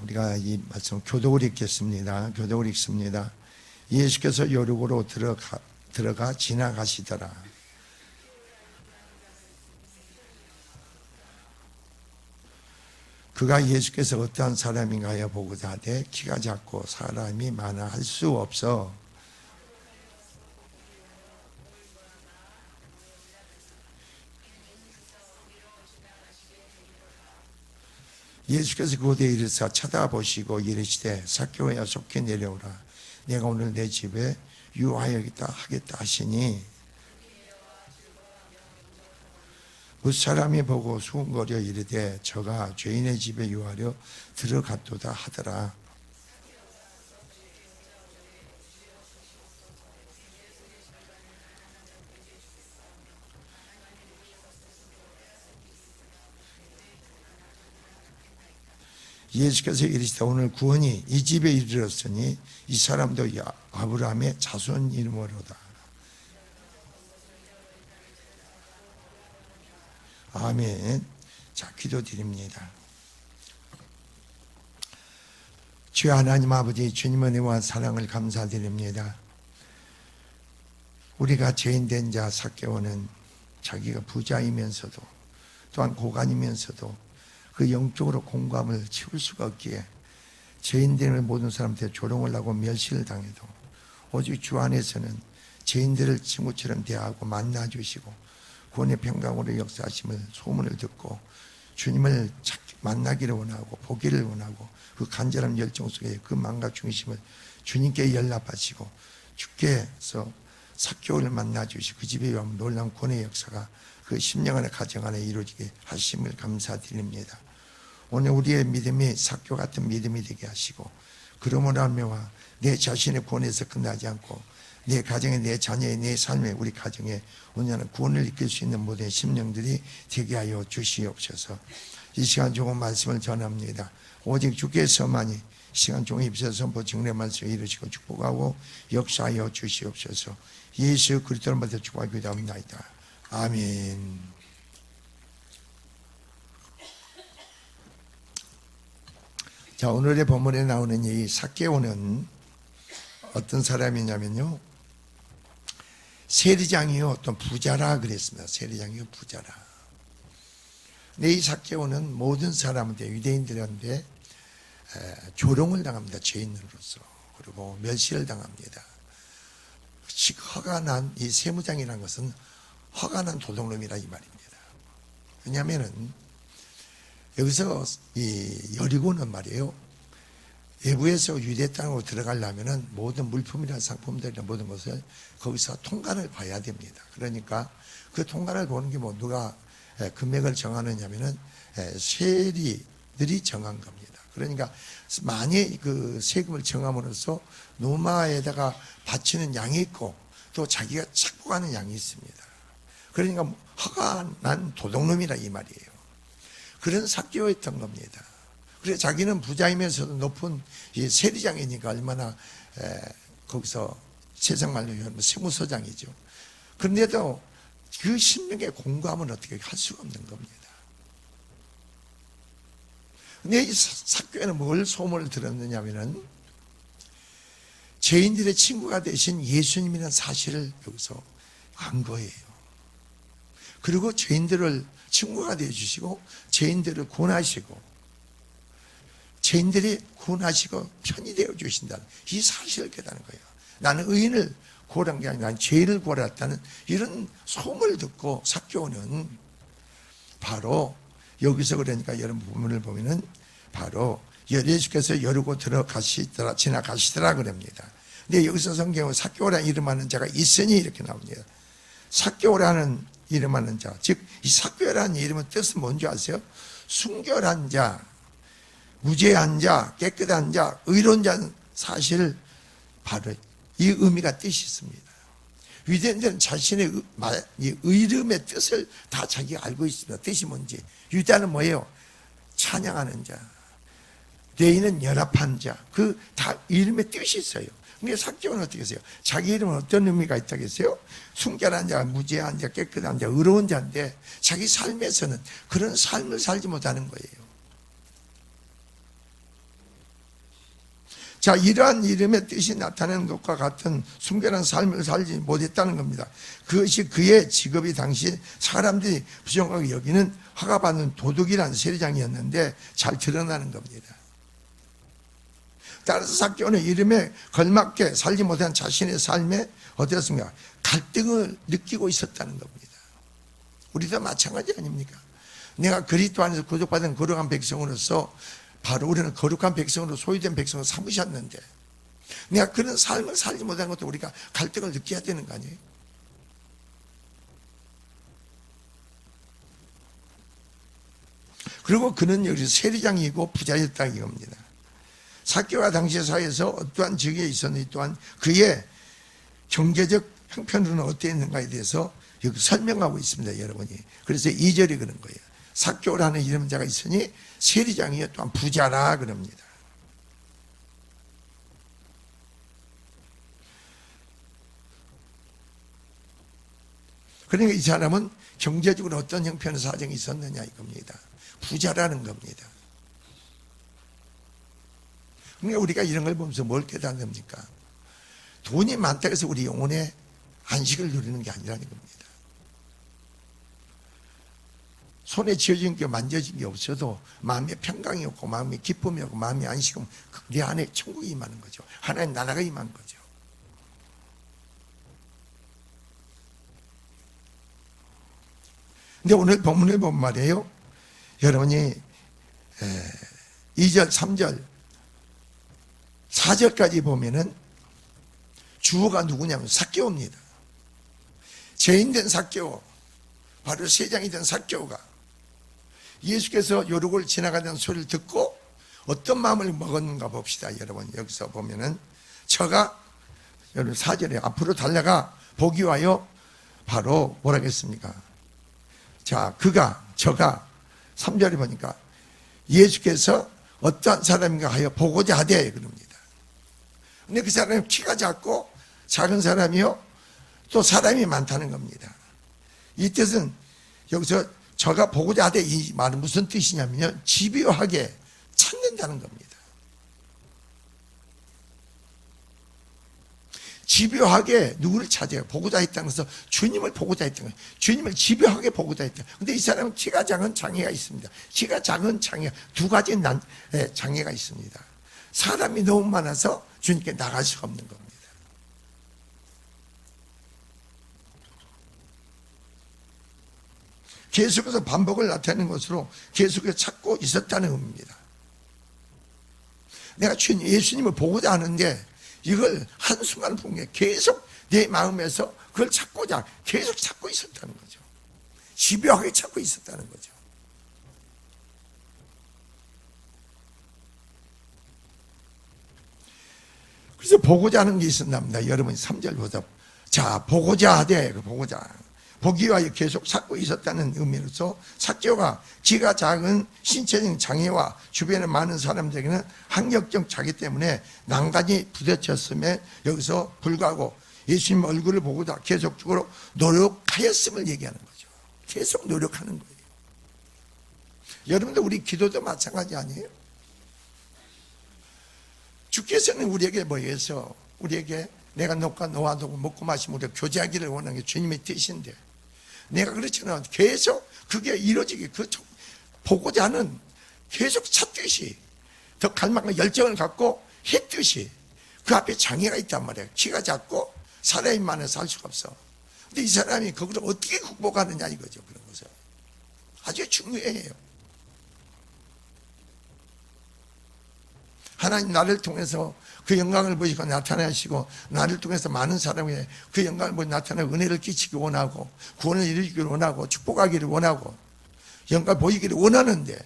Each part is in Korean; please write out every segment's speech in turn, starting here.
우리가 이 말씀 교독을 읽겠습니다. 교독을 읽습니다. 예수께서 여리고로 들어가 지나가시더라. 그가 예수께서 어떠한 사람인가 하여 보고자 하되 키가 작고 사람이 많아 할 수 없어 예수께서 그곳에 이르사 쳐다보시고 이르시되 삭개오야 속히 내려오라. 내가 오늘 내 집에 유하여겠다 하겠다 하시니 그 사람이 보고 수군거려 이르되 저가 죄인의 집에 유하려 들어갔도다 하더라. 예수께서 이르시되 오늘 구원이 이 집에 이르렀으니 이 사람도 아브라함의 자손 이름으로다. 아멘. 자, 기도드립니다. 주여 하나님 아버지, 주님의 은혜와 사랑을 감사드립니다. 우리가 죄인된 자 삭개오는 자기가 부자이면서도 또한 고관이면서도 그 영적으로 공감을 치울 수가 없기에 죄인된 모든 사람한테 조롱을 하고 멸시를 당해도 오직 주 안에서는 죄인들을 친구처럼 대하고 만나주시고 구원의 평강으로 역사하심을 소문을 듣고 주님을 만나기를 원하고 보기를 원하고 그 간절한 열정 속에 그 마음과 중심을 주님께 연락하시고 주께서 삭개오를 만나주시고 그 집에 오면 놀라운 구원의 역사가 그 심령 안에 가정 안에 이루어지게 하심을 감사드립니다. 오늘 우리의 믿음이 삭개오 같은 믿음이 되게 하시고 그러므로 하며 내 자신의 구원에서 끝나지 않고 내 가정에 내 자녀의 내 삶에 우리 가정에 온전한 구원을 이끌 수 있는 모든 심령들이 되게 하여 주시옵소서. 이 시간 종은 말씀을 전합니다. 오직 주께서만이 시간 종의 입서 선포 증례 말씀을 이루시고 축복하고 역사하여 주시옵소서. 예수 그리스도를 받아 축복하고 기도합니다. 아멘. 자, 오늘의 본문에 나오는 이 삭개오는 어떤 사람이냐면요, 세리장이요 어떤 부자라 그랬습니다. 세리장이요 부자라. 근데 이 삭개오는 모든 사람한테, 유대인들한테 조롱을 당합니다. 죄인으로서. 그리고 멸시를 당합니다. 허가 난 이 세무장이라는 것은 허가 난 도둑놈이라 이 말입니다. 왜냐하면은 여기서 이 여리고는 말이에요, 외부에서 유대 땅으로 들어가려면은 모든 물품이나 상품들이나 모든 것을 거기서 통관을 봐야 됩니다. 그러니까 그 통관을 보는 게 뭐 누가 금액을 정하느냐면은 세리들이 정한 겁니다. 그러니까 많이 그 세금을 정함으로써 노마에다가 바치는 양이 있고 또 자기가 착복하는 양이 있습니다. 그러니까 허가 난 도둑놈이라 이 말이에요. 그런 삭개오였던 겁니다. 그래서 자기는 부자이면서도 높은 이 세리장이니까 얼마나 거기서 세상말로 하면 세무서장이죠. 그런데도 그 신명의 공감은 어떻게 할 수가 없는 겁니다. 근데 이 삭개오는 뭘 소문을 들었느냐 하면은 죄인들의 친구가 되신 예수님이라는 사실을 여기서 안 거예요. 그리고 죄인들을 친구가 되어주시고 죄인들을 구원하시고 죄인들이 구원하시고 편이 되어주신다는 이 사실을 깨닫는 거예요. 나는 의인을 구원한 게 아니라 난 죄인을 구원했다는 이런 소문을 듣고 삭개오는 바로 여기서 그러니까 여러분 부분을 보면은 바로 예수께서 여리고 들어가시더라 지나가시더라 그럽니다. 근데 여기서 성경은 삭개오라는 이름하는 자가 있으니 이렇게 나옵니다. 삭개오라는 이름하는 자, 즉 이 삭개오라는 이름의 뜻은 뭔지 아세요? 순결한 자, 무죄한 자, 깨끗한 자, 의로운 자는 사실 바로 이 의미가 뜻이 있습니다. 유대인들은 자신의 이름의 뜻을 다 자기가 알고 있습니다. 뜻이 뭔지. 유대는 뭐예요? 찬양하는 자, 레위는 연합한 자, 그 다 이름의 뜻이 있어요. 근데 삭개오는 어떻게 했어요? 자기 이름은 어떤 의미가 있다겠어요? 순결한 자, 무죄한 자, 깨끗한 자, 의로운 자인데 자기 삶에서는 그런 삶을 살지 못하는 거예요. 자, 이러한 이름의 뜻이 나타내는 것과 같은 순결한 삶을 살지 못했다는 겁니다. 그것이 그의 직업이 당시 사람들이 부정하게 여기는 허가받는 도둑이라는 세리장이었는데 잘 드러나는 겁니다. 따라서 삭개오는 이름에 걸맞게 살지 못한 자신의 삶에 어떻습니까? 갈등을 느끼고 있었다는 겁니다. 우리도 마찬가지 아닙니까? 내가 그리스도 안에서 구속받은 거룩한 백성으로서 바로 우리는 거룩한 백성으로 소유된 백성을 삼으셨는데 내가 그런 삶을 살지 못한 것도 우리가 갈등을 느껴야 되는 거 아니에요? 그리고 그는 여기서 세리장이고 부자였다는 겁니다. 삭개오가 당시 사회에서 어떠한 직위에 있었는지 또한 그의 경제적 형편으로는 어땠는가에 대해서 여기 설명하고 있습니다, 여러분이. 그래서 2절이 그런 거예요. 삭개오라는 이름은 자가 있으니 세리장이요 또한 부자라 그럽니다. 그러니까 이 사람은 경제적으로 어떤 형편의 사정이 있었느냐 이겁니다. 부자라는 겁니다. 그러니까 우리가 이런 걸 보면서 뭘 깨닫습니까? 돈이 많다고 해서 우리 영혼의 안식을 누리는 게 아니라는 겁니다. 손에 쥐어진 게 만져진 게 없어도 마음에 평강이 없고 마음에 기쁨이 없고 마음에 안식이 없고 내 안에 천국이 임하는 거죠. 하나님 나라가 임한 거죠. 근데 오늘 본문에 보면 말이에요. 여러분이 2절, 3절, 4절까지 보면은 주어가 누구냐면 삭개오입니다. 죄인된 삭개오, 바로 세장이 된 삭개오가 예수께서 요룩을 지나가는 소리를 듣고 어떤 마음을 먹었는가 봅시다. 여러분 여기서 보면은 저가 여러분 4절에 앞으로 달려가 보기 위하여 바로 뭐라겠습니까? 자, 저가 3절에 보니까 예수께서 어떠한 사람인가 하여 보고자 하되 그럽니다. 근데 그 사람이 키가 작고 작은 사람이요 또 사람이 많다는 겁니다. 이 뜻은 여기서 저가 보고자 하되 이 말은 무슨 뜻이냐면요, 집요하게 찾는다는 겁니다. 집요하게 누구를 찾아요? 보고자 했다는 것은 주님을 보고자 했다는 거예요. 주님을 집요하게 보고자 했다. 근데 이 사람은 키가 작은 장애가 있습니다. 키가 작은 장애, 두 가지 장애가 있습니다. 사람이 너무 많아서 주님께 나갈 수가 없는 겁니다. 계속해서 반복을 나타내는 것으로 계속해서 찾고 있었다는 겁니다. 내가 예수님을 보고자 하는데 이걸 한순간 본 게 계속 내 마음에서 그걸 찾고자 계속 찾고 있었다는 거죠. 집요하게 찾고 있었다는 거죠. 그래서 보고자 하는 게 있었답니다. 여러분이 3절 보자. 자, 보고자 하되, 보고자. 보기 위하여 계속 찾고 있었다는 의미로서 삭개오가 지가 작은 신체적 장애와 주변에 많은 사람들에게는 한격적 자기 때문에 난간이 부딪혔음에 여기서 불구하고 예수님 얼굴을 보고자 계속적으로 노력하였음을 얘기하는 거죠. 계속 노력하는 거예요. 여러분들 우리 기도도 마찬가지 아니에요? 주께서는 우리에게 뭐해서 우리에게 내가 너와 먹고 마시면 우리가 교제하기를 원하는 게 주님의 뜻인데 내가 그렇지는 계속 그게 이루어지게 보고자 하는 계속 찾듯이 더 갈망과 열정을 갖고 했듯이 그 앞에 장애가 있단 말이에요. 키가 작고 사람이 많아서 살 수가 없어. 근데 이 사람이 그걸 어떻게 극복하느냐 이거죠. 그런 것을 아주 중요해요. 하나님 나를 통해서 그 영광을 보시고 나타나시고 나를 통해서 많은 사람에게 그 영광을 보시고 나타나고 은혜를 끼치기 원하고 구원을 이루기를 원하고 축복하기를 원하고 영광을 보이기를 원하는데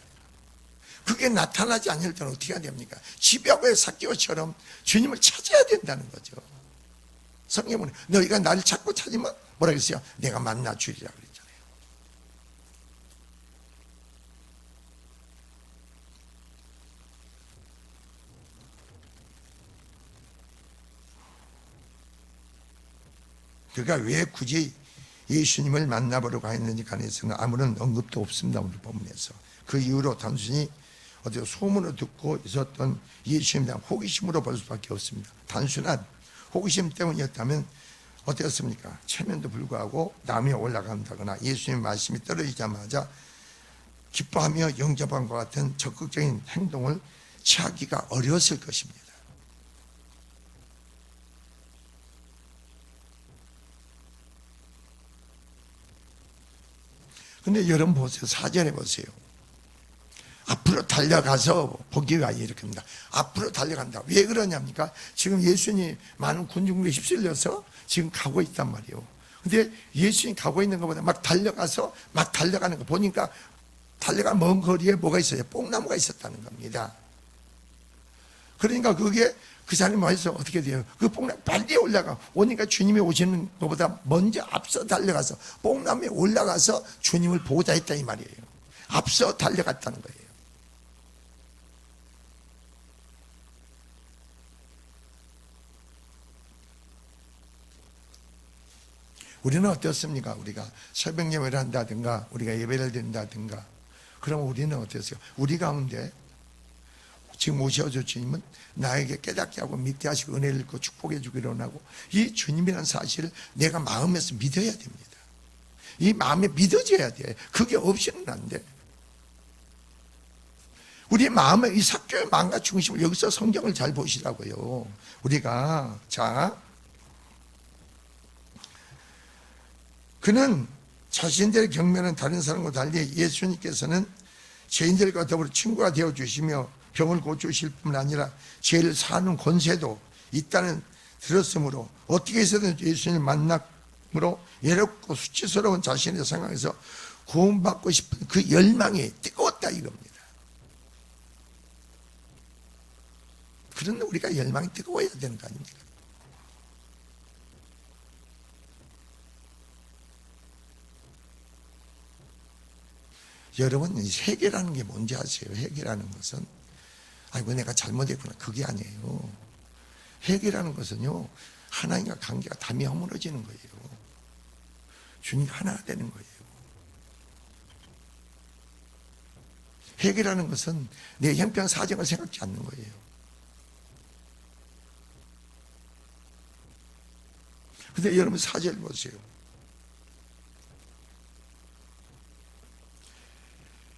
그게 나타나지 않을 때는 어떻게 해야 됩니까? 집요하게 삭개오처럼 주님을 찾아야 된다는 거죠. 성경은 너희가 나를 찾고 찾으면 뭐라 그랬어요? 내가 만나 주리라 그랬잖아요. 그가 왜 굳이 예수님을 만나보려고 했는지 관해서는 아무런 언급도 없습니다. 오늘 본문에서. 그 이후로 단순히 어디 소문을 듣고 있었던 예수님에 대한 호기심으로 볼 수밖에 없습니다. 단순한 호기심 때문이었다면 어땠습니까? 체면도 불구하고 남이 올라간다거나 예수님의 말씀이 떨어지자마자 기뻐하며 영접한 것 같은 적극적인 행동을 취하기가 어려웠을 것입니다. 근데 여러분 보세요. 4절에 보세요. 앞으로 달려가서 보기가 이렇게 합니다. 앞으로 달려간다. 왜 그러냐니까 지금 예수님 많은 군중들이 휩쓸려서 지금 가고 있단 말이에요. 근데 예수님 가고 있는 것보다 막 달려가서 막 달려가는 거 보니까 달려간 먼 거리에 뭐가 있어요? 뽕나무가 있었다는 겁니다. 그러니까 그게 그 사람이 와서 어떻게 돼요? 그 뽕나무 빨리 올라가. 오니까 주님이 오시는 것보다 먼저 앞서 달려가서 뽕나무에 올라가서 주님을 보고자 했다 이 말이에요. 앞서 달려갔다는 거예요. 우리는 어떻습니까? 우리가 새벽 예배를 한다든가 우리가 예배를 드린다든가 그러면 우리는 어땠어요? 우리 가운데 지금 오셔서 주님은 나에게 깨닫게 하고 믿게 하시고 은혜를 입고 축복해 주기로 하고 이 주님이라는 사실을 내가 마음에서 믿어야 됩니다. 이 마음에 믿어져야 돼. 그게 없이는 안 돼. 우리 마음의 이 삭개의 마음과 중심을 여기서 성경을 잘 보시라고요. 우리가 그는 자신들의 경면은 다른 사람과 달리 예수님께서는 죄인들과 더불어 친구가 되어주시며 병을 고치실 뿐 아니라 죄를 사는 권세도 있다는 들었으므로 어떻게 해서든 예수님을 만남으로 외롭고 수치스러운 자신의 상황에서 구원받고 싶은 그 열망이 뜨거웠다 이겁니다. 그런 우리가 열망이 뜨거워야 되는 거 아닙니까? 여러분 회개라는 게 뭔지 아세요? 회개라는 것은 아이고 내가 잘못했구나 그게 아니에요. 회개라는 것은요 하나님과 관계가 담이 허물어지는 거예요. 주님 하나 되는 거예요. 회개라는 것은 내 형편 사정을 생각지 않는 거예요. 근데 여러분 4절 보세요.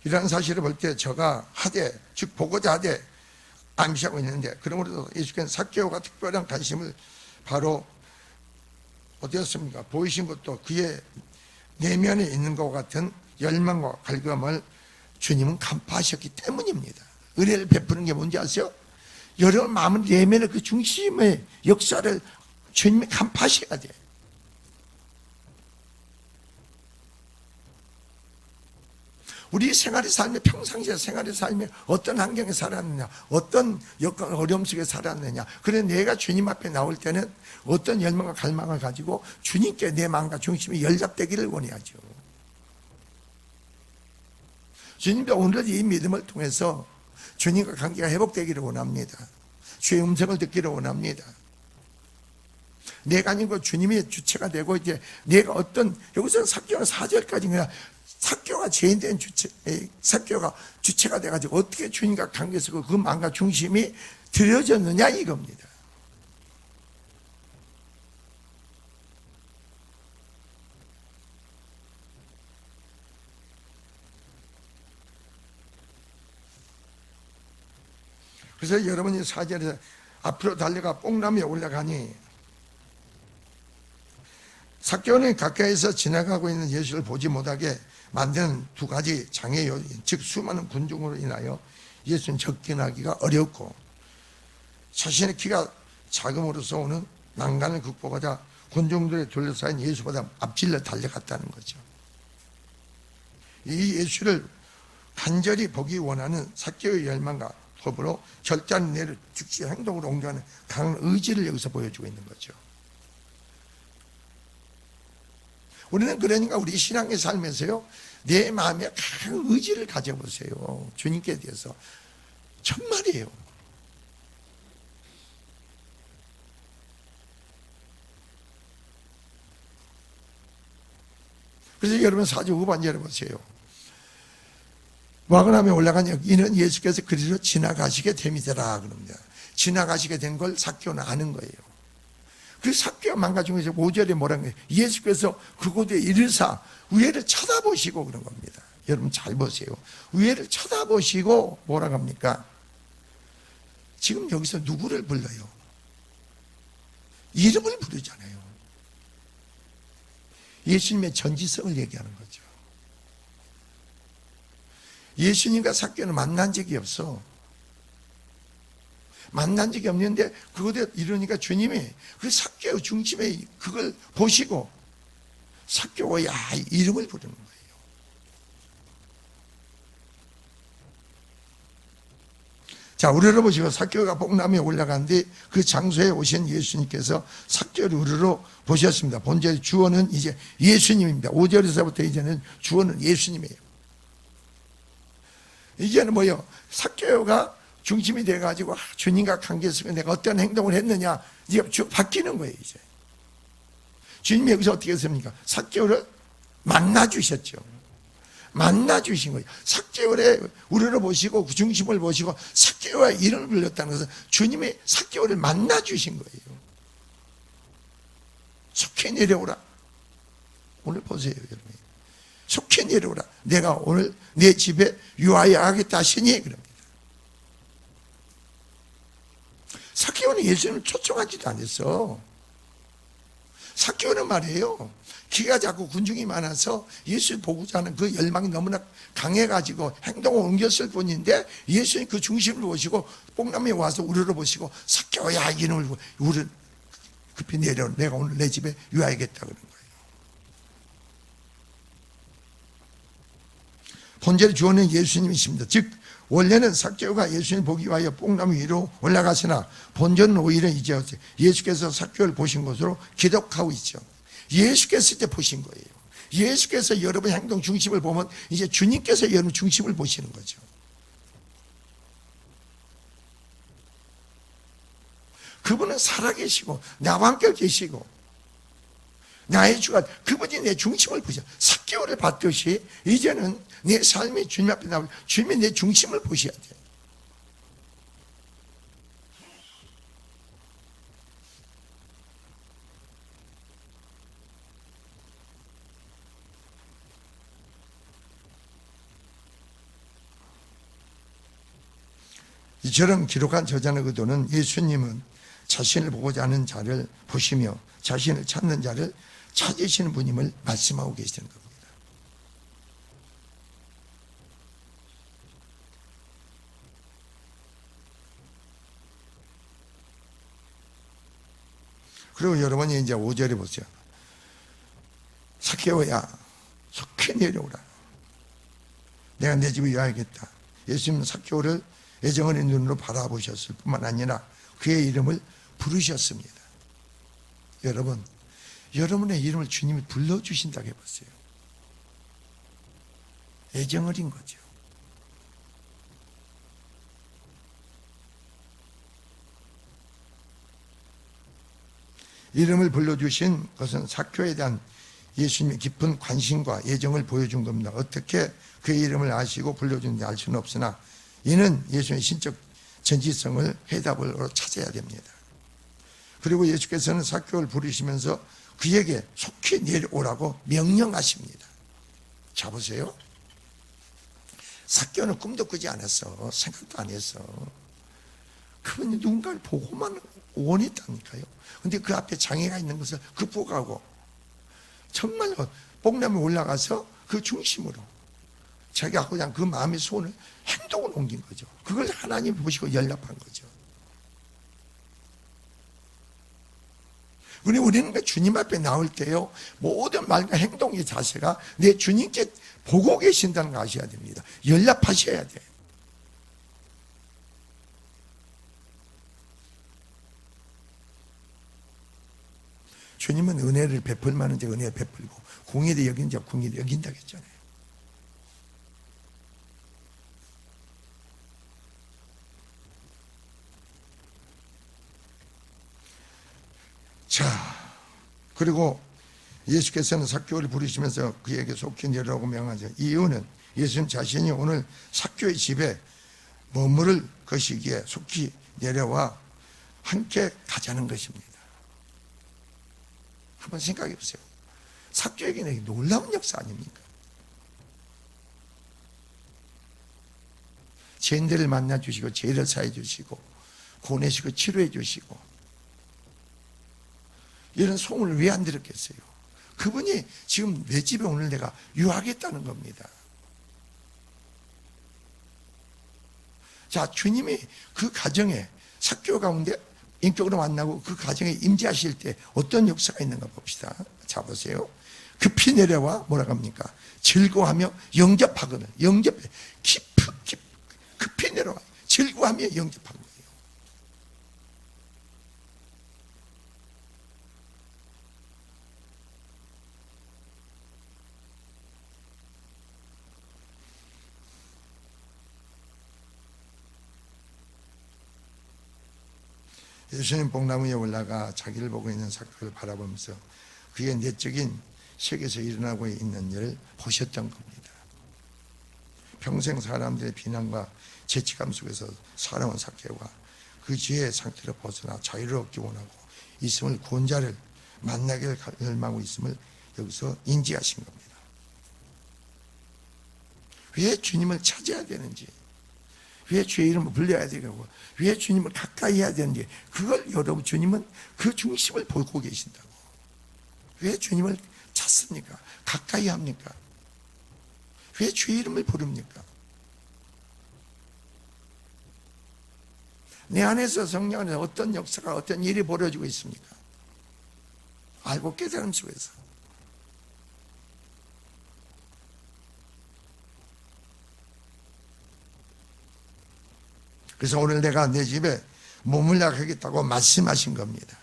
이러한 사실을 볼 때 저가 하되 즉 보고자 하되 암시하고 있는데 그러므로 예수께서는 삭개오가 특별한 관심을 바로 어디였습니까? 보이신 것도 그의 내면에 있는 것과 같은 열망과 갈급함을 주님은 간파하셨기 때문입니다. 은혜를 베푸는 게 뭔지 아세요? 여러분 마음은 내면의 그 중심의 역사를 주님이 간파하셔야 돼. 우리 생활의 삶에 평상시에 생활의 삶에 어떤 환경에 살았느냐 어떤 여건 어려움 속에 살았느냐 그래 내가 주님 앞에 나올 때는 어떤 열망과 갈망을 가지고 주님께 내 마음과 중심이 연락되기를 원해야죠. 주님도 오늘 이 믿음을 통해서 주님과 관계가 회복되기를 원합니다. 주의 음성을 듣기를 원합니다. 내가 아니고 주님이 주체가 되고 이제 내가 어떤 여기서는 삭개오는 4절까지 그냥 삭개오가 죄인된 삭개오가 주체가 돼가지고 어떻게 주님과 관계에서 그 마음과 중심이 들여졌느냐 이겁니다. 그래서 여러분이 4절에서 앞으로 달려가 뽕나무에 올라가니 삭개오는 가까이서 지나가고 있는 예수를 보지 못하게 만드는 두 가지 장애 요인, 즉 수많은 군중으로 인하여 예수는 접근하기가 어렵고 자신의 키가 작음으로써 오는 난간을 극복하자 군중들에 둘러싸인 예수보다 앞질러 달려갔다는 거죠. 이 예수를 간절히 보기 원하는 삭개오의 열망과 더불어 결단을 내려 즉시 행동으로 옮겨가는 강한 의지를 여기서 보여주고 있는 거죠. 우리는 그러니까 우리 신앙의 삶에서요 내 마음에 강한 의지를 가져보세요. 주님께 대해서 정말이에요. 그래서 여러분 4절 후반절에 보세요. 와그남에 올라가니 이는 예수께서 그리로 지나가시게 됨이더라 그럽니다. 지나가시게 된 걸 삭개오는 아는 거예요. 그 삭개오 망가진 것이 5절에 뭐라는 거예요? 예수께서 그곳에 이르사 위에를 쳐다보시고 그런 겁니다. 여러분 잘 보세요. 위에를 쳐다보시고 뭐라고 합니까? 지금 여기서 누구를 불러요? 이름을 부르잖아요. 예수님의 전지성을 얘기하는 거죠. 예수님과 삭개오는 만난 적이 없어. 만난 적이 없는데 그곳에 이르니까 주님이 그 삭개오 중심에 그걸 보시고 삭개오야 이름을 부르는 거예요. 자, 우르르 보시고 삭개오가 뽕나무에 올라가는데 그 장소에 오신 예수님께서 삭개오를 우르르 보셨습니다. 본절 주어는 이제 예수님입니다. 5절에서부터 이제는 주어는 예수님이에요. 이제는 뭐요? 삭개오가 중심이 돼가지고 주님과 관계 속에 내가 어떤 행동을 했느냐 이제 쭉 바뀌는 거예요. 이제 주님이 여기서 어떻게 했습니까? 삭개오를 만나 주셨죠. 만나 주신 거예요. 삭개오를 우러러 보시고 그 중심을 보시고 삭개오와 이름을 불렀다는 것은 주님이 삭개오를 만나 주신 거예요. 속히 내려오라. 오늘 보세요, 여러분. 속히 내려오라. 내가 오늘 내 집에 유하여 하겠다 하시니 그럽니다. 삭개오는 예수님을 초청하지도 않았어. 삭개오는 말이에요. 기가 작고 군중이 많아서 예수 보고자 하는 그 열망이 너무나 강해가지고 행동을 옮겼을 뿐인데 예수님 그 중심을 보시고 뽕나무에 와서 우르르 보시고 삭개오야 이놈을 우르 급히 내려오라. 내가 오늘 내 집에 유하겠다 그런 거예요. 본절 주어는 예수님이십니다. 즉 원래는 삭개오가 예수님을 보기 위하여 뽕나무 위로 올라가시나 본전은 오히려 이제 예수께서 삭개오를 보신 것으로 기록하고 있죠. 예수께서 이제 보신 거예요. 예수께서 여러분의 행동 중심을 보면 이제 주님께서 여러분 중심을 보시는 거죠. 그분은 살아계시고 나와 함께 계시고 나의 주가 그분이 내 중심을 보셔. 삭개오를 봤듯이 이제는 내 삶이 주님 앞에 나오고 주님이 내 중심을 보셔야 돼. 이처럼 기록한 저자의 의도는 예수님은 자신을 보고자 하는 자를 보시며 자신을 찾는 자를 찾으시는 분임을 말씀하고 계시는 겁니다. 그리고 여러분이 이제 5절에 보세요. 삭개오야 속히 내려오라. 내가 내 집에 와야겠다. 예수님은 삭개오를 애정어린 눈으로 바라보셨을 뿐만 아니라 그의 이름을 부르셨습니다. 여러분, 여러분의 이름을 주님이 불러주신다고 해보세요. 애정어린 거죠. 이름을 불러주신 것은 삭개오에 대한 예수님의 깊은 관심과 애정을 보여준 겁니다. 어떻게 그의 이름을 아시고 불러주는지 알 수는 없으나 이는 예수님의 신적 전지성을 해답으로 찾아야 됩니다. 그리고 예수께서는 삭개오를 부르시면서 그에게 속히 내려오라고 명령하십니다. 자 보세요. 삭개오는 꿈도 꾸지 않았어. 생각도 안 했어. 그분이 누군가를 보고만 원했다니까요. 근데 그 앞에 장애가 있는 것을 극복하고 정말로 뽕나무에 올라가서 그 중심으로 자기가 하고자 하는 그 마음의 소원을 행동으로 옮긴 거죠. 그걸 하나님 보시고 연락한 거죠. 우리는 주님 앞에 나올 때요, 모든 말과 행동의 자세가 내 주님께 보고 계신다는 거 아셔야 됩니다. 연락하셔야 돼요. 주님은 은혜를 베풀 만한 자 은혜 베풀고 공의를 여긴 자 공의를 여긴다고 했잖아요. 자, 그리고 예수께서는 삭개오를 부르시면서 그에게 속히 내려오고 명하죠. 이유는 예수님 자신이 오늘 삭개오의 집에 머무를 것이기에 속히 내려와 함께 가자는 것입니다. 한번 생각해 보세요. 삭개오에게는 놀라운 역사 아닙니까? 죄인들을 만나주시고 죄를 사해 주시고 고내시고 치료해 주시고 이런 소문을 왜 안 들었겠어요? 그분이 지금 내 집에 오늘 내가 유하겠다는 겁니다. 자, 주님이 그 가정에 삭개오 가운데 인격으로 만나고 그 가정에 임재하실 때 어떤 역사가 있는가 봅시다. 자, 보세요. 급히 내려와 뭐라고 합니까? 즐거워하며 영접하거늘. 급히 내려와 즐거워하며 영접한 거예요. 예수님 복나무 위에 올라가 자기를 보고 있는 삭개오를 바라보면서 그의 내적인 세계에서 일어나고 있는 일을 보셨던 겁니다. 평생 사람들의 비난과 죄책감 속에서 살아온 삭개오가 그 죄의 상태로 벗어나 자유를 얻기 원하고 있음을 구원자를 만나기를 열망하고 있음을 여기서 인지하신 겁니다. 왜 주님을 찾아야 되는지, 왜 주의 이름을 불려야 되고, 왜 주님을 가까이 해야 되는지, 그걸 여러분 주님은 그 중심을 보고 계신다고. 왜 주님을 찾습니까? 가까이 합니까? 왜 주의 이름을 부릅니까? 내 안에서 성령 안에서 어떤 역사가 어떤 일이 벌어지고 있습니까? 알고 깨달음 속에서. 그래서 오늘 내가 내 집에 머물러 가겠다고 말씀하신 겁니다.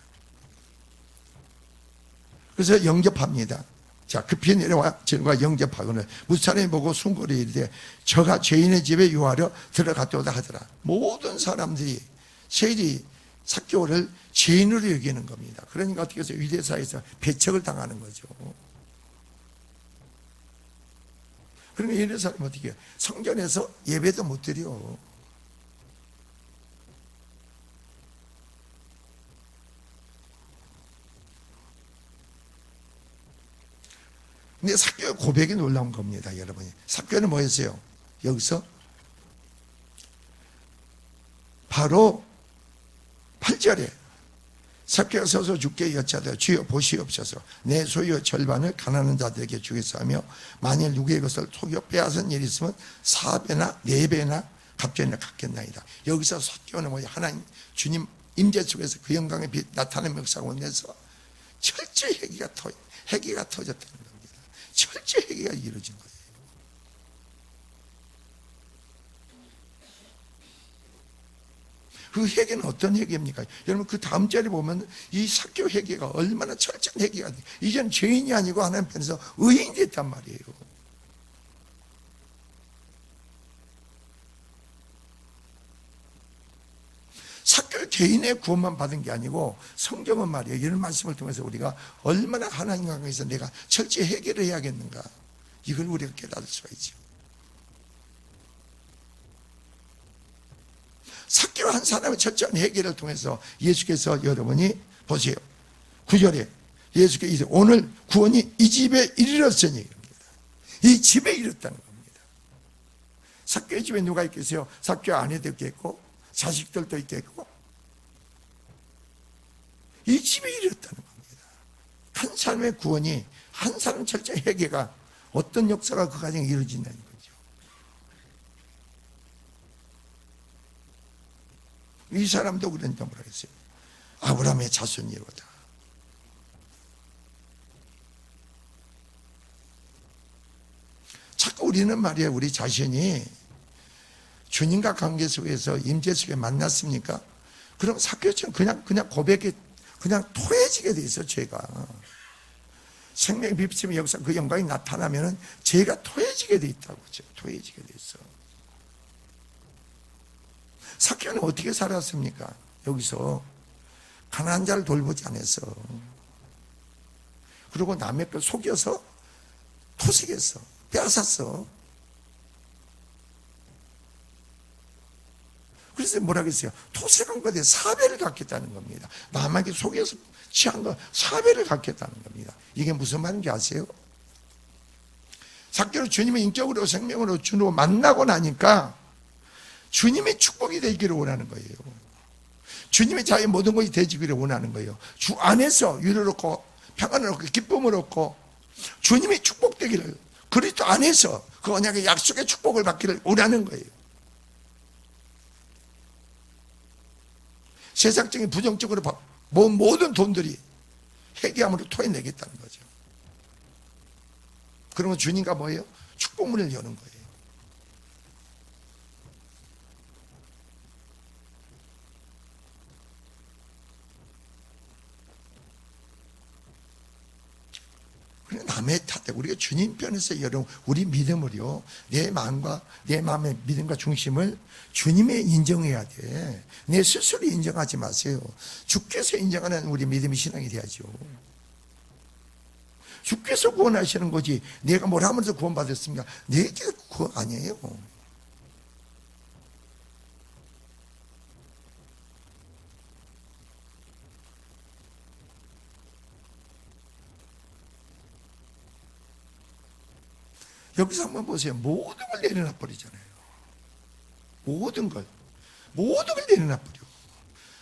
그래서 영접합니다. 자, 급히 내려와 저가 영접하거늘 무슨 사람이 보고 순고리 이르되 저가 죄인의 집에 유하려 들어갔도다 하더라. 모든 사람들이 세리 삭개오를 죄인으로 여기는 겁니다. 그러니까 어떻게 해서 유대사에서 배척을 당하는 거죠. 그러니까 이런 사람은 어떻게 해요? 성전에서 예배도 못 드려. 근데 삭개오의 고백이 놀라운 겁니다, 여러분이. 삭개오는 뭐였어요? 여기서 바로 8절에 삭개오가 서서 주께 여짜되 주여 보시옵소서 내 소유 절반을 가난한 자들에게 주겠어 하며 만일 누구의 것을 속여 빼앗은 일이 있으면 4배나 4배나 갚겠나 갚겠나이다. 여기서 삭개오는 뭐냐? 하나님 주님 임재 속에서 그 영광의 빛 나타나는 역사가 오면서 철저히 회개가 터졌다는 겁니다. 철저히 회개가 이루어진 거예요. 그 회개는 어떤 회개입니까? 여러분 그 다음 절에 보면 이 삭개오 회개가 얼마나 철저한 회개가 돼요. 이제는 죄인이 아니고 하나님 편에서 의인이 됐단 말이에요. 삭개오 개인의 구원만 받은 게 아니고 성경은 말이에요. 이런 말씀을 통해서 우리가 얼마나 하나님과 관계에서 내가 철저히 회개를 해야겠는가, 이걸 우리가 깨달을 수가 있죠. 삭개오 한 사람의 철저한 회개를 통해서 예수께서 여러분이 보세요. 9절에 예수께서 이제 오늘 구원이 이 집에 이르렀으니, 이 집에 이르렀다는 겁니다. 삭개오 집에 누가 있겠어요? 삭개오 아내도 있겠고 자식들도 있겠고, 이 집에 이르렀다는 겁니다. 한 사람의 구원이, 한 사람 철저한 회개가 어떤 역사가 그 가정에 이루어진다는 거죠. 이 사람도 그런다 뭐라 했어요? 아브라함의 자손이로다. 자꾸 우리는 말이에요, 우리 자신이 주님과 관계 속에서 임재 속에 만났습니까? 그럼 삭개오처럼 그냥 고백이 그냥 토해지게 돼 있어. 죄가 생명의 비침의 역사, 그 영광이 나타나면은 죄가 토해지게 돼 있다고. 토해지게 돼 있어. 삭개오는 어떻게 살았습니까? 여기서 가난한 자를 돌보지 않았어. 그리고 남의 걸 속여서 토색했어. 빼앗았어. 그래서 뭐라 그랬어요? 토색한 것에 사배를 갖겠다는 겁니다. 남에게 속여서 취한 거 사배를 갖겠다는 겁니다. 이게 무슨 말인지 아세요? 삭개를 주님의 인격으로 생명으로 주로 만나고 나니까 주님의 축복이 되기를 원하는 거예요. 주님의 자의 모든 것이 되기를 원하는 거예요. 주 안에서 위를 얻고 평안을 얻고 기쁨을 얻고 주님의 축복되기를, 그리스도 안에서 그 언약의 약속의 축복을 받기를 원하는 거예요. 세상적인 부정적으로 모은 모든 돈들이 회개함으로 토해내겠다는 거죠. 그러면 주님과 뭐예요? 축복문을 여는 거예요. 그래, 남의 탓에 우리가 주님 편에서 여러분 우리 믿음을요, 내 마음과 내 마음의 믿음과 중심을 주님의 인정해야 돼. 내 스스로 인정하지 마세요. 주께서 인정하는 우리 믿음의 신앙이 돼야죠. 주께서 구원하시는 거지 내가 뭘 하면서 구원받았습니까? 내게 구원 아니에요. 여기서 한번 보세요. 모든 걸 내려놔 버리잖아요. 모든 걸 내려놔 버려.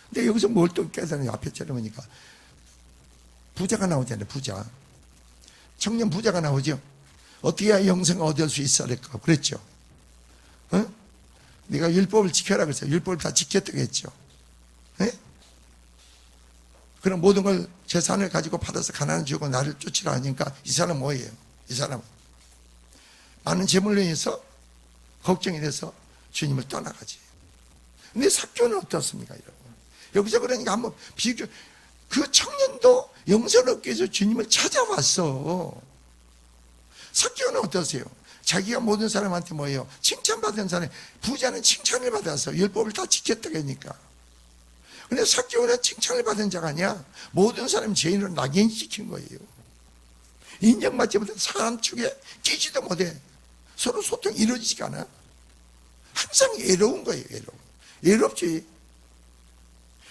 근데 여기서 뭘 또 깨달아요? 앞에 촬영하니까 부자가 나오잖아요. 부자. 청년 부자가 나오죠. 어떻게 해야 영생을 얻을 수 있을까? 그랬죠. 어? 네가 율법을 지켜라 그랬어요. 율법을 다 지켰다고 했죠. 네? 그럼 모든 걸 재산을 가지고 받아서 가난한 주고 나를 쫓으라 하니까 이 사람은 뭐예요? 이 사람은 많은 재물로 인해서 걱정이 돼서 주님을 떠나가지. 근데 삭개오는 어떻습니까, 여러분? 여기서 그러니까 한번 비교. 그 청년도 영생을 얻기 위해서 주님을 찾아왔어. 삭개오는 어떠세요? 자기가 모든 사람한테 뭐예요? 칭찬받은 사람, 부자는 칭찬을 받아서 율법을 다 지켰다고 하니까. 근데 삭개오는 칭찬을 받은 자가 아니야. 모든 사람 죄인으로 낙인시킨 거예요. 인정받지 못해 사람 축에 끼지도 못해. 서로 소통이 이루어지지가 않아. 항상 외로운 거예요. 외롭지.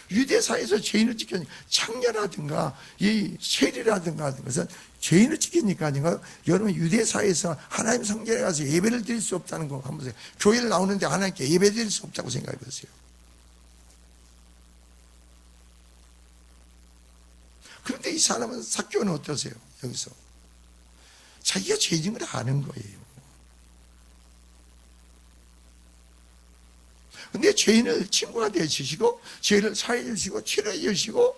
유대사에서 죄인을 지켰으니까 창녀라든가 이 세리라든가 하는 것은 죄인을 지키니까 아닌가요? 여러분 유대사에서 하나님 성전에 가서 예배를 드릴 수 없다는 거 한번 보세요. 교회를 나오는데 하나님께 예배 드릴 수 없다고 생각해 보세요. 그런데 이 사람은 삭개오는 어떠세요? 여기서 자기가 죄인 걸 아는 거예요. 근데 죄인을 친구가 되어주시고 죄를 사해 주시고 치료해 주시고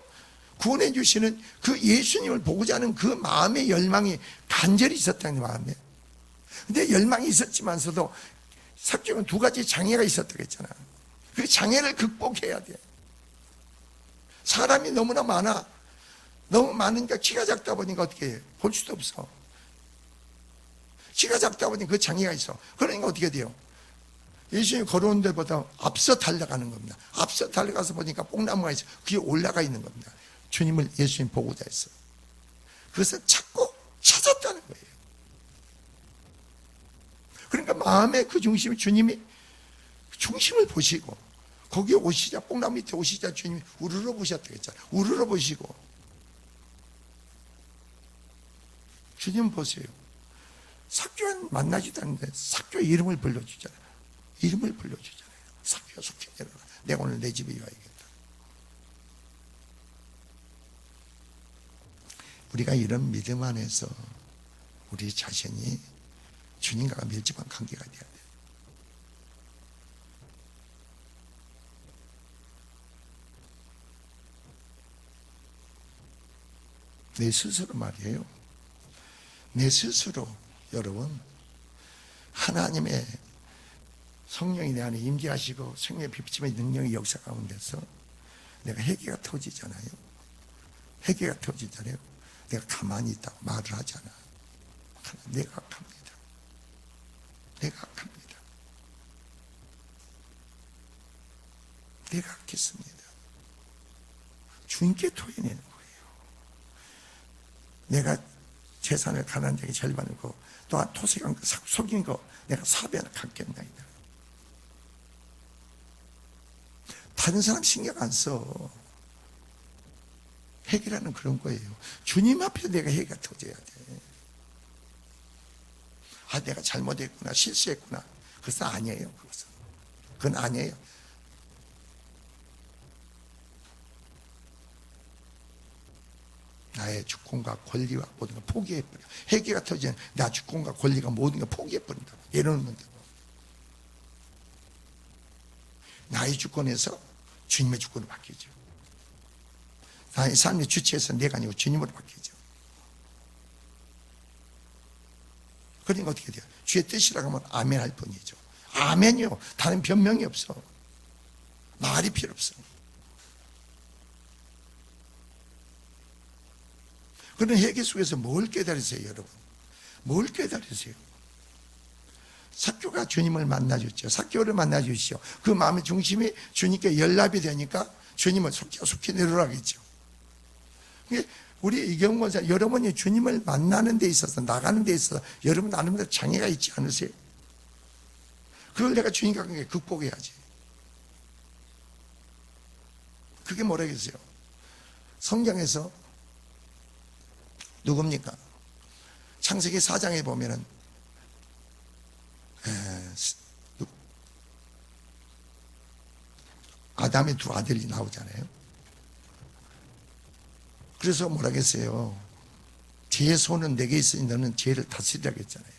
구원해 주시는 그 예수님을 보고자 하는 그 마음의 열망이 간절히 있었다는 마음에. 근데 열망이 있었지만서도 삭개오는 두 가지 장애가 있었다고 했잖아. 그 장애를 극복해야 돼. 사람이 너무나 많아. 너무 많으니까 키가 작다 보니까 어떻게 해? 볼 수도 없어. 키가 작다 보니 그 장애가 있어. 그러니까 어떻게 돼요? 예수님이 걸어온 데보다 앞서 달려가는 겁니다. 앞서 달려가서 보니까 뽕나무가 있어. 그게 올라가 있는 겁니다. 주님을 예수님 보고자 했어. 그것을 찾고 찾았다는 거예요. 그러니까 마음의 그 중심이 주님이 중심을 보시고 거기에 오시자 뽕나무 밑에 오시자 주님이 우르르 보셨다고 했잖아요. 우르르 보시고 주님 보세요. 삭개오는 만나지도 않는데 삭개오의 이름을 불러주잖아요. 이름을 불러주잖아요. 삭개오 속히 내려라. 내가 오늘 내 집에 와야겠다. 우리가 이런 믿음 안에서 우리 자신이 주님과 밀접한 관계가 돼야 돼요. 내 스스로 말이에요. 내 스스로 여러분 하나님의 성령이 내 안에 임재하시고 생명의 비침의 능력의 역사 가운데서 내가 회개가 터지잖아요. 회개가 터지잖아요. 내가 가만히 있다고 말을 하잖아. 내가 악합니다. 내가 악합니다. 내가 악했습니다. 주님께 토해내는 거예요. 내가 재산을 가난한 자에게 절반을 거 또한 토색한 거 속인 거 내가 사배를 갚겠나이다. 다른 사람 신경 안 써. 회개라는 그런 거예요. 주님 앞에 내가 회개가 터져야 돼. 아, 내가 잘못했구나, 실수했구나. 그것은 아니에요. 그건 아니에요. 나의 주권과 권리와 모든 걸 포기해버려. 회개가 터지면 나 주권과 권리가 모든 걸 포기해버린다. 내려놓는다. 나의 주권에서 주님의 주권으로 바뀌죠. 나의 삶의 주체에서 내가 아니고 주님으로 바뀌죠. 그러니까 어떻게 돼요? 주의 뜻이라고 하면 아멘 할 뿐이죠. 아멘이요. 다른 변명이 없어. 말이 필요 없어. 그런 회개 속에서 뭘 깨달으세요, 여러분? 뭘 깨달으세요? 삭개오가 주님을 만나줬죠. 삭개오를 만나주시오. 그 마음의 중심이 주님께 연락이 되니까 주님을 속히 내려라겠죠. 우리 이경훈 권사, 여러분이 주님을 만나는 데 있어서, 나가는 데 있어서 여러분 나름대로 장애가 있지 않으세요? 그걸 내가 주님과 함께 극복해야지. 그게 뭐라겠어요? 성경에서 누굽니까? 창세기 4장에 보면은 아담의 두 아들이 나오잖아요. 그래서 뭐라겠어요? 죄의 손은 내게 있으니 너는 죄를 다스리라 했잖아요.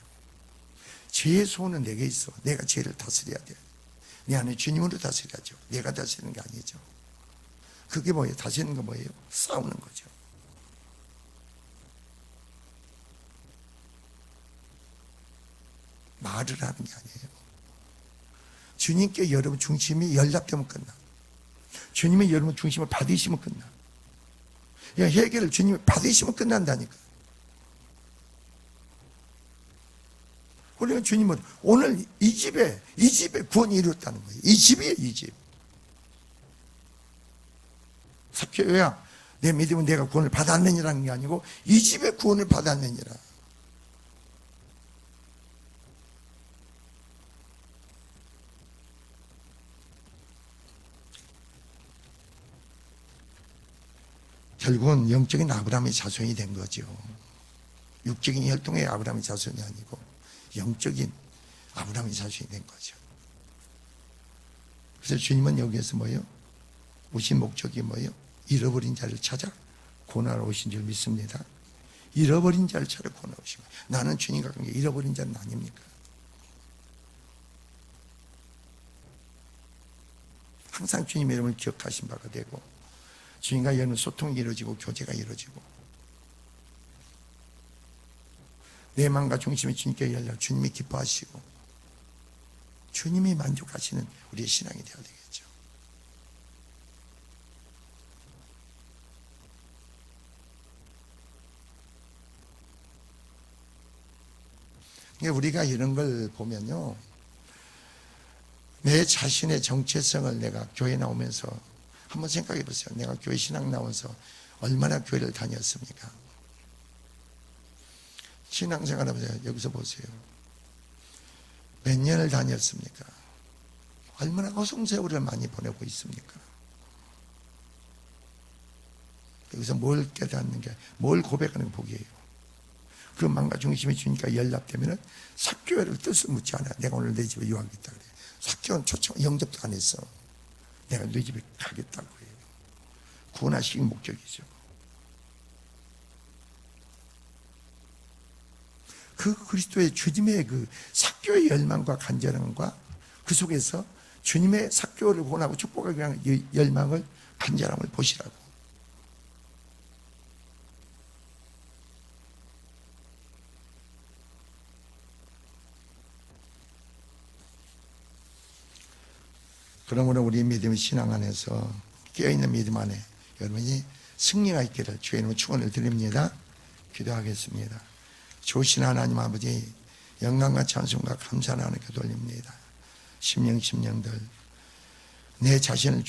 죄의 손은 내게 있어. 내가 죄를 다스려야 돼. 내 안에 주님으로 다스려야죠. 내가 다스리는 게 아니죠. 그게 뭐예요? 다스리는 거 뭐예요? 싸우는 거죠. 말을 하는 게 아니에요. 주님께 여러분 중심이 연락되면 끝나. 주님이 여러분 중심을 받으시면 끝나. 회개를 주님이 받으시면 끝난다니까. 그러니까 주님은 오늘 이 집에 구원이 이루었다는 거예요. 이 집이에요, 이 집. 삭개오야, 내 믿음은 내가 구원을 받았느니라는 게 아니고 이 집에 구원을 받았느니라. 결국은 영적인 아브라함의 자손이 된 거죠. 육적인 혈통의 아브라함의 자손이 아니고 영적인 아브라함의 자손이 된 거죠. 그래서 주님은 여기에서 뭐예요? 오신 목적이 뭐예요? 잃어버린 자를 찾아 구원하러 오신 줄 믿습니다. 잃어버린 자를 찾아 구원하러 오신 거예요. 나는 주님과 관계 잃어버린 자는 아닙니까? 항상 주님의 이름을 기억하신 바가 되고 주님과 여러분 소통이 이루어지고 교제가 이루어지고 내 마음과 중심이 주님께 열려 주님이 기뻐하시고 주님이 만족하시는 우리의 신앙이 되어야 되겠죠. 우리가 이런 걸 보면요, 내 자신의 정체성을 내가 교회 나오면서 한번 생각해 보세요. 내가 교회 신앙 나와서 얼마나 교회를 다녔습니까? 신앙생활 하면서 여기서 보세요. 몇 년을 다녔습니까? 얼마나 허송세월을 많이 보내고 있습니까? 여기서 뭘 깨닫는 게, 뭘 고백하는 게 복이에요. 그 마음과 중심이 주니까 연락되면은 삭개오를 뜻을 묻지 않아. 내가 오늘 내 집에 유하겠다 그래. 삭개오는 초청 영접도 안 했어. 내가 네 집에 가겠다고 해요. 구원하시기 목적이죠. 그 그리스도의 주님의 그 삭개오의 열망과 간절함과 그 속에서 주님의 삭개오를 구원하고 축복하기 위한 열망을, 간절함을 보시라고. 그러므로 우리 믿음의 신앙 안에서 깨어있는 믿음 안에 여러분이 승리가 있기를 주의 이름으로 축원을 드립니다. 기도하겠습니다. 좋으신 하나님 아버지, 영광과 찬송과 감사를 하나님께 돌립니다. 심령들 내 자신을